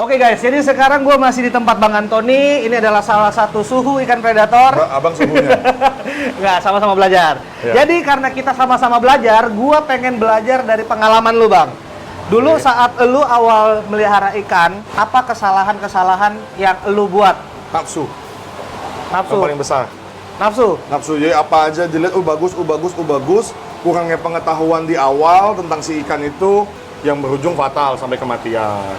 Oke guys, jadi sekarang gue masih di tempat Bang Antoni. Ini adalah salah satu suhu ikan predator. Abang suhunya? Nggak, sama-sama belajar. Ya. Jadi karena kita sama-sama belajar, gue pengen belajar dari pengalaman lu Bang. Dulu saat lu awal melihara ikan, apa kesalahan-kesalahan yang lu buat? Nafsu. Nafsu? Yang paling besar. Nafsu? Nafsu, jadi apa aja dilihat, bagus. Kurangnya pengetahuan di awal tentang si ikan itu yang berujung fatal sampai kematian.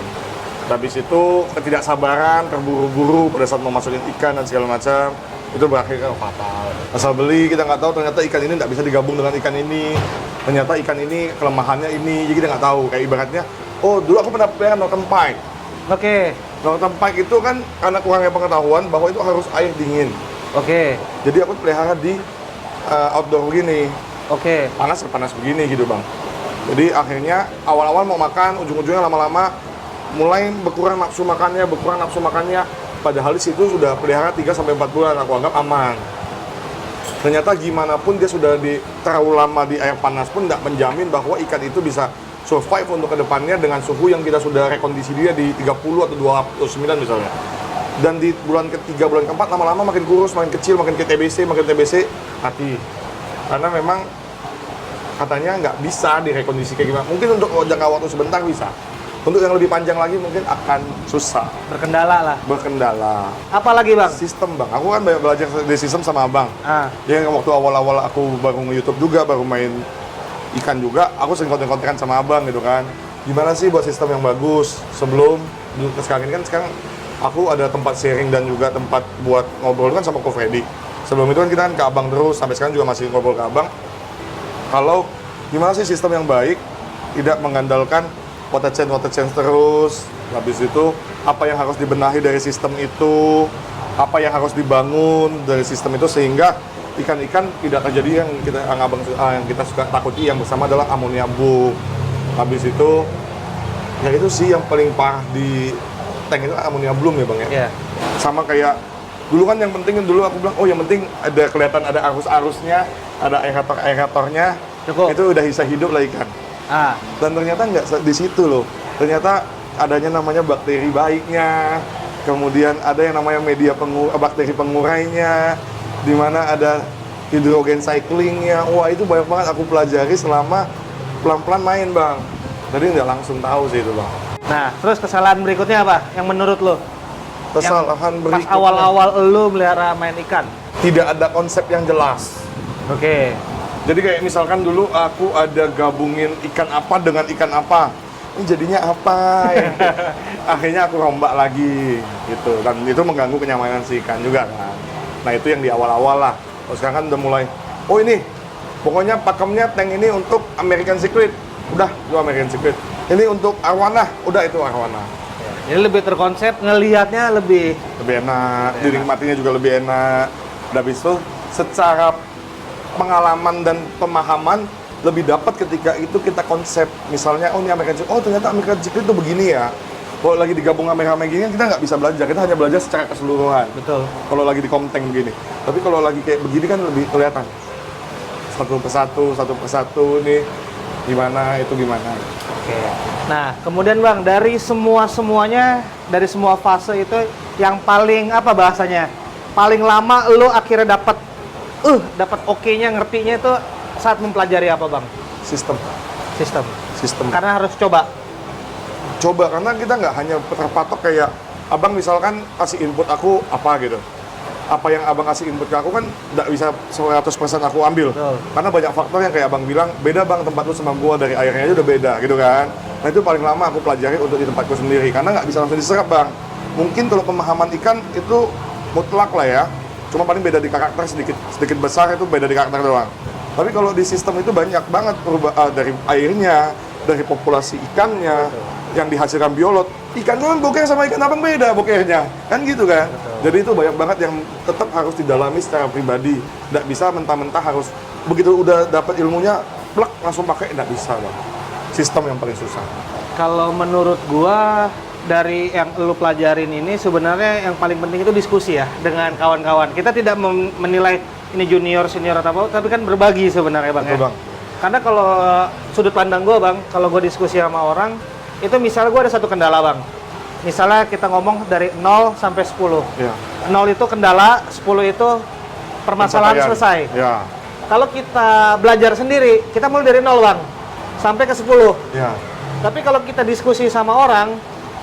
Habis itu ketidaksabaran, terburu-buru pada saat mau masukin ikan dan segala macam, itu berakhir ke fatal. Asal beli, kita nggak tahu ternyata ikan ini nggak bisa digabung dengan ikan ini. Ternyata ikan ini kelemahannya ini, jadi kita nggak tahu. Kayak ibaratnya, oh dulu aku pernah pelihara northern pike. Oke. Northern pike itu kan karena kurangnya pengetahuan bahwa itu harus air dingin. Oke. Jadi aku pelihara di outdoor begini. Oke. Panas begini gitu bang. Jadi akhirnya awal-awal mau makan, ujung-ujungnya lama-lama mulai berkurang nafsu makannya. Padahal di situ sudah pelihara 3-4 bulan, aku anggap aman. Ternyata gimana pun dia sudah terlalu lama di air panas pun tidak menjamin bahwa ikan itu bisa survive untuk kedepannya dengan suhu yang kita sudah rekondisi dia di 30 atau 29 misalnya. Dan di bulan ketiga, bulan keempat lama-lama makin kurus, makin kecil, makin TBC, mati. Karena memang katanya nggak bisa direkondisi kayak gimana. Mungkin untuk jangka waktu sebentar bisa. Untuk yang lebih panjang lagi mungkin akan susah. Berkendala. Apa lagi bang? Sistem bang. Aku kan banyak belajar di sistem sama abang. Jadi waktu awal-awal aku baru nge-YouTube juga, baru main ikan juga, aku sering konten-kontenan sama abang gitu kan. Gimana sih buat sistem yang bagus sebelum sekarang ini kan aku ada tempat sharing dan juga tempat buat ngobrol kan sama Ko Freddy. Sebelum itu kan kita kan ke abang terus, sampai sekarang juga masih ngobrol ke abang. Kalau gimana sih sistem yang baik, tidak mengandalkan water change terus. Habis itu apa yang harus dibenahi dari sistem itu, apa yang harus dibangun dari sistem itu sehingga ikan-ikan tidak terjadi yang kita suka takuti yang bersama adalah amonia boom. Habis itu ya itu sih yang paling parah di tank itu amonia bloom ya bang ya. Yeah. Sama kayak dulu kan yang penting dulu aku bilang yang penting ada kelihatan ada arus-arusnya, ada aeratornya. Cukup. Itu udah bisa hidup lah ikan. Dan ternyata nggak di situ loh. Ternyata adanya namanya bakteri baiknya, kemudian ada yang namanya bakteri pengurainya, di mana ada hidrogen cyclingnya. Wah itu banyak banget aku pelajari selama pelan-pelan main bang. Jadi nggak langsung tahu sih itu bang. Nah terus kesalahan berikutnya apa? Yang menurut lo? Kesalahan berikutnya. Pas awal-awal lo melihara main ikan? Tidak ada konsep yang jelas. Oke. Jadi kayak misalkan dulu aku ada gabungin ikan apa dengan ikan apa, ini jadinya apa ya? Akhirnya aku rombak lagi gitu, dan itu mengganggu kenyamanan si ikan juga kan. Nah itu yang di awal-awal lah. Terus sekarang kan udah mulai, ini pokoknya pakemnya tank ini untuk American Secret, udah itu American Secret. Ini untuk arwana, udah itu arwana. Jadi lebih terkonsep, ngelihatnya lebih enak, dinikmatinya juga lebih enak. Udah habis itu secara pengalaman dan pemahaman lebih dapat ketika itu kita konsep. Misalnya, ini American Secret, ternyata American Secret itu begini ya. Kalau lagi digabung American gini, kita nggak bisa belajar, kita hanya belajar secara keseluruhan. Betul. Kalau lagi di komteng begini. Tapi kalau lagi kayak begini kan lebih kelihatan. Satu persatu nih, gimana, itu gimana. Oke. Nah, kemudian Bang, dari semuanya, dari semua fase itu, yang paling, apa bahasanya, paling lama lo akhirnya dapat oke-nya, ngertinya itu saat mempelajari apa Bang? Sistem. Karena harus coba, karena kita nggak hanya terpatok kayak abang misalkan kasih input aku apa gitu, apa yang abang kasih input ke aku kan nggak bisa 100% aku ambil. Betul. Karena banyak faktor yang kayak abang bilang, beda bang tempat lu sama gua, dari airnya aja udah beda gitu kan. Nah itu paling lama aku pelajari untuk di tempatku sendiri, karena nggak bisa langsung diserap bang. Mungkin kalau pemahaman ikan itu mutlak lah ya, cuma paling beda di karakter, sedikit besar itu beda di karakter doang. Tapi kalau di sistem itu banyak banget dari airnya, dari populasi ikannya, yang dihasilkan biolog. Ikan kan boker sama ikan abang beda bokernya, kan gitu kan. Betul. Jadi itu banyak banget yang tetap harus didalami secara pribadi. Nggak bisa mentah-mentah harus begitu udah dapat ilmunya, plek langsung pakai, nggak bisa bang. Sistem yang paling susah. Kalau menurut gua dari yang lu pelajarin ini sebenarnya yang paling penting itu diskusi ya dengan kawan-kawan. Kita tidak menilai ini junior, senior atau apa, tapi kan berbagi sebenarnya bang. Betul, ya? Bang. Karena kalau sudut pandang gue bang, kalau gue diskusi sama orang, itu misalnya gue ada satu kendala bang, Misalnya kita ngomong dari 0 sampai 10. Ya. 0 itu kendala, 10 itu permasalahan Pencapaian. selesai. Ya. Kalau kita belajar sendiri, kita mulai dari 0 Bang, sampai ke 10. Ya. Tapi kalau kita diskusi sama orang,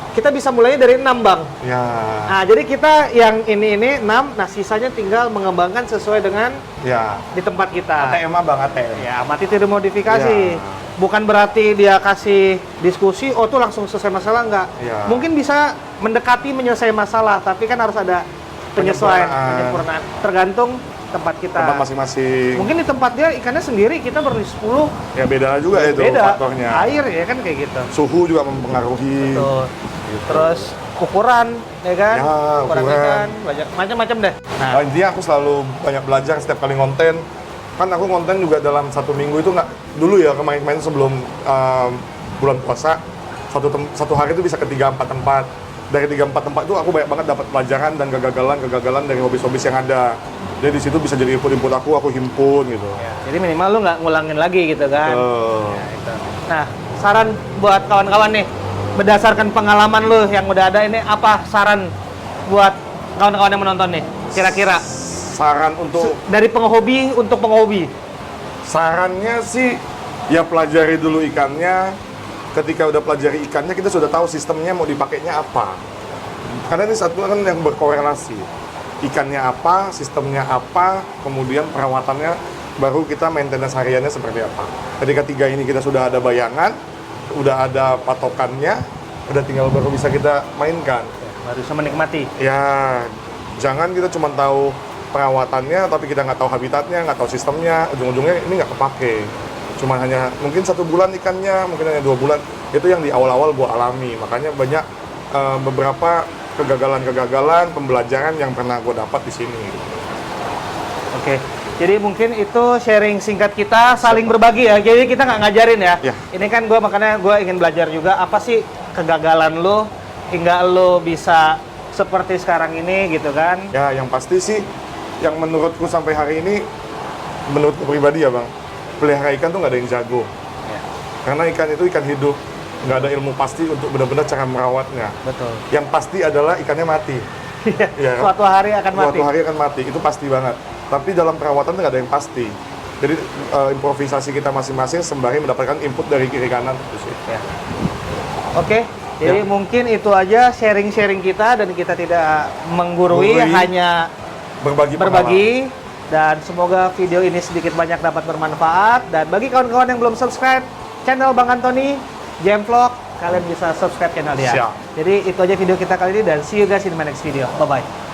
kita bisa mulainya dari 6 Bang. Ya. Nah, jadi kita yang ini 6, nah sisanya tinggal mengembangkan sesuai dengan Ya. di tempat kita. ATM Bang, ATM. Ya, mati tidak modifikasi. Ya. Bukan berarti dia kasih diskusi, oh tuh langsung selesai masalah, enggak. Ya. Mungkin bisa mendekati menyelesaikan masalah, tapi kan harus ada penyesuaian, penyempurnaan. Tergantung tempat kita. Tempat masing-masing. Mungkin di tempat dia ikannya sendiri, kita baru 10. Ya beda juga itu Beda. faktornya. Air ya kan kayak gitu. Suhu juga mempengaruhi. Betul. Gitu. Terus ukuran, ya kan? Ya, ukuran. ikan, banyak macam-macam deh. Nah, Nah, intinya aku selalu banyak belajar setiap kali konten. Kan aku konten juga dalam 1 minggu itu nggak, dulu ya kemarin-kemarin sebelum bulan puasa, satu hari itu bisa ke 3-4 tempat. Dari 3-4 tempat itu aku banyak banget dapat pelajaran dan kegagalan dari hobis-hobis yang ada. Jadi di situ bisa jadi input aku himpun gitu. ya, jadi minimal lu nggak ngulangin lagi gitu kan. Eh, Ya, itu. Nah, saran buat kawan-kawan nih, berdasarkan pengalaman lu yang udah ada ini, apa saran buat kawan-kawan yang menonton nih? Kira-kira saran untuk dari penghobi untuk penghobi. sarannya sih ya pelajari dulu ikannya. Ketika udah pelajari ikannya, kita sudah tahu sistemnya mau dipakainya apa. Karena ini satu kan yang berkorelasi. Ikannya apa, sistemnya apa, kemudian perawatannya, baru kita maintenance hariannya seperti apa. Ketika 3 ini kita sudah ada bayangan, udah ada patokannya, udah tinggal baru bisa kita mainkan. Baru bisa menikmati. Ya, jangan kita cuma tahu perawatannya, tapi kita nggak tahu habitatnya, nggak tahu sistemnya, ujung-ujungnya ini nggak kepake. Cuma hanya mungkin 1 bulan ikannya, mungkin hanya 2 bulan. Itu yang di awal-awal gua alami. Makanya banyak beberapa kegagalan-kegagalan, pembelajaran yang pernah gue dapat di sini. Oke. Jadi mungkin itu sharing singkat kita, saling berbagi ya. Jadi kita nggak ngajarin ya. Ya. Ini kan makanya gue ingin belajar juga apa sih kegagalan lo hingga lo bisa seperti sekarang ini gitu kan. Ya, yang pasti sih, yang menurutku sampai hari ini, menurutku pribadi ya Bang, pelihara ikan tuh nggak ada yang jago. Ya, Karena ikan itu ikan hidup, nggak ada ilmu pasti untuk benar-benar cara merawatnya. betul. Yang pasti adalah ikannya mati. Ya, Suatu hari akan mati. Suatu hari akan mati, itu pasti banget. Tapi dalam perawatan tuh nggak ada yang pasti. Jadi improvisasi kita masing-masing sembari mendapatkan input dari kiri kanan itu sih. Ya. Oke, jadi Ya. mungkin itu aja sharing-sharing kita dan kita tidak menggurui, Menggurui. hanya Berbagi. berbagi. Dan semoga video ini sedikit banyak dapat bermanfaat. Dan bagi kawan-kawan yang belum subscribe channel Bang Antoni, JM Vlog, kalian bisa subscribe channel dia. Siap. Jadi itu aja video kita kali ini dan see you guys in my next video. Bye-bye.